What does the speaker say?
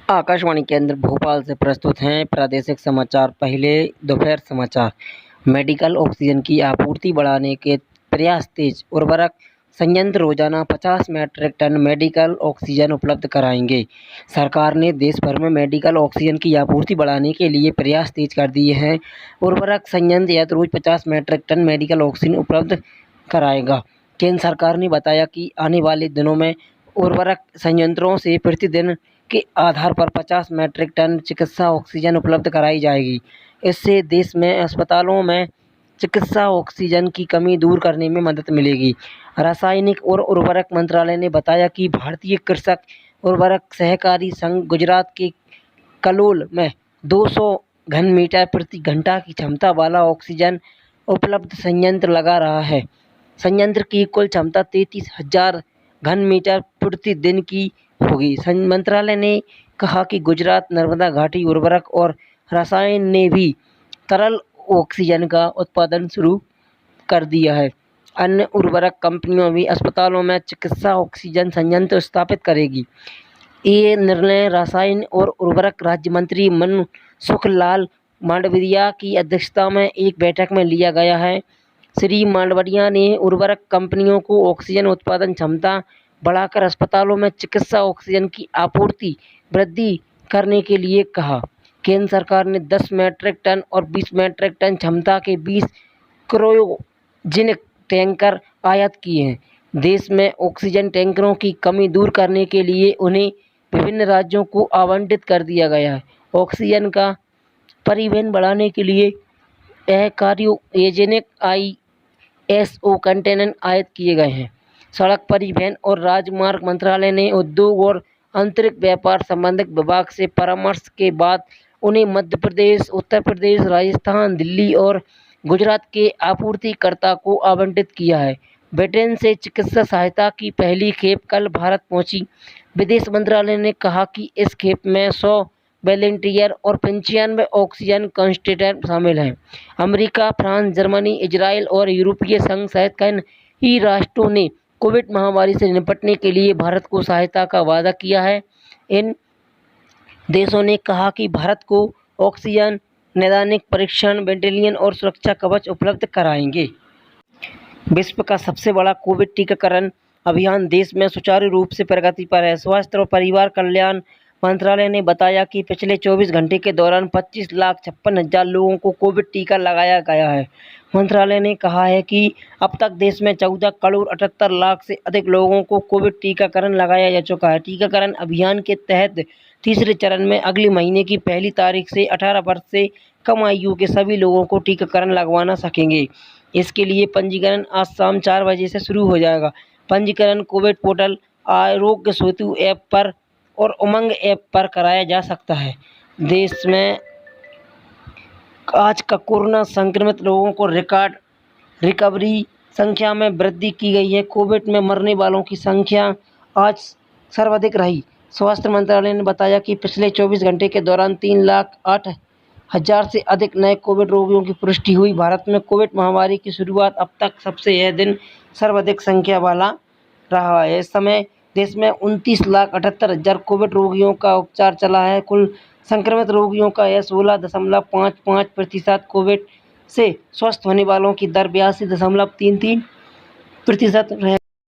आकाशवाणी केंद्र भोपाल से प्रस्तुत हैं प्रादेशिक समाचार। पहले दोपहर समाचार। मेडिकल ऑक्सीजन की आपूर्ति बढ़ाने के प्रयास तेज। उर्वरक संयंत्र रोजाना 50 मैट्रिक टन मेडिकल ऑक्सीजन उपलब्ध कराएंगे। सरकार ने देश भर में मेडिकल ऑक्सीजन की आपूर्ति बढ़ाने के लिए प्रयास तेज कर दिए हैं। उर्वरक संयंत्र रोज 50 मैट्रिक टन मेडिकल ऑक्सीजन उपलब्ध कराएगा। केंद्र सरकार ने बताया कि आने वाले दिनों में उर्वरक संयंत्रों से प्रतिदिन के आधार पर 50 मैट्रिक टन चिकित्सा ऑक्सीजन उपलब्ध कराई जाएगी। इससे देश में अस्पतालों में चिकित्सा ऑक्सीजन की कमी दूर करने में मदद मिलेगी। रासायनिक और उर्वरक मंत्रालय ने बताया कि भारतीय कृषक उर्वरक सहकारी संघ गुजरात के कलोल में 200 घन मीटर प्रति घंटा की क्षमता वाला ऑक्सीजन उपलब्ध संयंत्र लगा रहा है। संयंत्र की कुल क्षमता 33,000 घन मीटर प्रतिदिन की होगी। मंत्रालय ने कहा कि गुजरात नर्मदा घाटी उर्वरक और रसायन ने भी तरल ऑक्सीजन का उत्पादन शुरू कर दिया है। अन्य उर्वरक कंपनियों भी अस्पतालों में चिकित्सा ऑक्सीजन संयंत्र स्थापित करेगी। ये निर्णय रसायन और उर्वरक राज्य मंत्री मनसुख लाल मांडविया की अध्यक्षता में एक बैठक में लिया गया है। श्री मांडविया ने उर्वरक कंपनियों को ऑक्सीजन उत्पादन क्षमता बढ़ाकर अस्पतालों में चिकित्सा ऑक्सीजन की आपूर्ति वृद्धि करने के लिए कहा। केंद्र सरकार ने 10 मैट्रिक टन और 20 मैट्रिक टन क्षमता के 20 क्रायोजेनिक टैंकर आयात किए हैं। देश में ऑक्सीजन टैंकरों की कमी दूर करने के लिए उन्हें विभिन्न राज्यों को आवंटित कर दिया गया है। ऑक्सीजन का परिवहन बढ़ाने के लिए क्रायोजेनिक ISO कंटेनर आयात किए गए हैं। सड़क परिवहन और राजमार्ग मंत्रालय ने उद्योग और आंतरिक व्यापार संबंधित विभाग से परामर्श के बाद उन्हें मध्य प्रदेश, उत्तर प्रदेश, राजस्थान, दिल्ली और गुजरात के आपूर्तिकर्ता को आवंटित किया है। ब्रिटेन से चिकित्सा सहायता की पहली खेप कल भारत पहुंची। विदेश मंत्रालय ने कहा कि इस खेप में 100 वॉलंटियर और 95 ऑक्सीजन कंसंट्रेटर शामिल हैं। अमेरिका, फ्रांस, जर्मनी, इजराइल और यूरोपीय संघ सहित कई राष्ट्रों ने कोविड महामारी से निपटने के लिए भारत को सहायता का वादा किया है। इन देशों ने कहा कि भारत को ऑक्सीजन, नैदानिक परीक्षण, वेंटिलेटर और सुरक्षा कवच उपलब्ध कराएंगे। विश्व का सबसे बड़ा कोविड टीकाकरण अभियान देश में सुचारू रूप से प्रगति पर है। स्वास्थ्य और परिवार कल्याण मंत्रालय ने बताया कि पिछले 24 घंटे के दौरान 25,56,000 लोगों को कोविड टीका लगाया गया है। मंत्रालय ने कहा है कि अब तक देश में 14 करोड़ 78 लाख से अधिक लोगों को कोविड टीकाकरण लगाया जा चुका है। टीकाकरण अभियान के तहत तीसरे चरण में अगले महीने की 1 तारीख से 18 वर्ष से कम आयु के सभी लोगों को टीकाकरण लगवाना सकेंगे। इसके लिए पंजीकरण आज शाम 4 बजे से शुरू हो जाएगा। पंजीकरण Covid portal, Aarogya Setu app पर और उमंग ऐप पर कराया जा सकता है। देश में आज का कोरोना संक्रमित लोगों को रिकॉर्ड रिकवरी संख्या में वृद्धि की गई है। कोविड में मरने वालों की संख्या आज सर्वाधिक रही। स्वास्थ्य मंत्रालय ने बताया कि पिछले 24 घंटे के दौरान 3,08,000 से अधिक नए कोविड रोगियों की पुष्टि हुई। भारत में कोविड महामारी की शुरुआत अब तक सबसे यह दिन सर्वाधिक संख्या वाला रहा है। इस समय देश में 29,78,000 कोविड रोगियों का उपचार चला है। कुल संक्रमित रोगियों का 16.55% कोविड से स्वस्थ होने वालों की दर 82.33% रह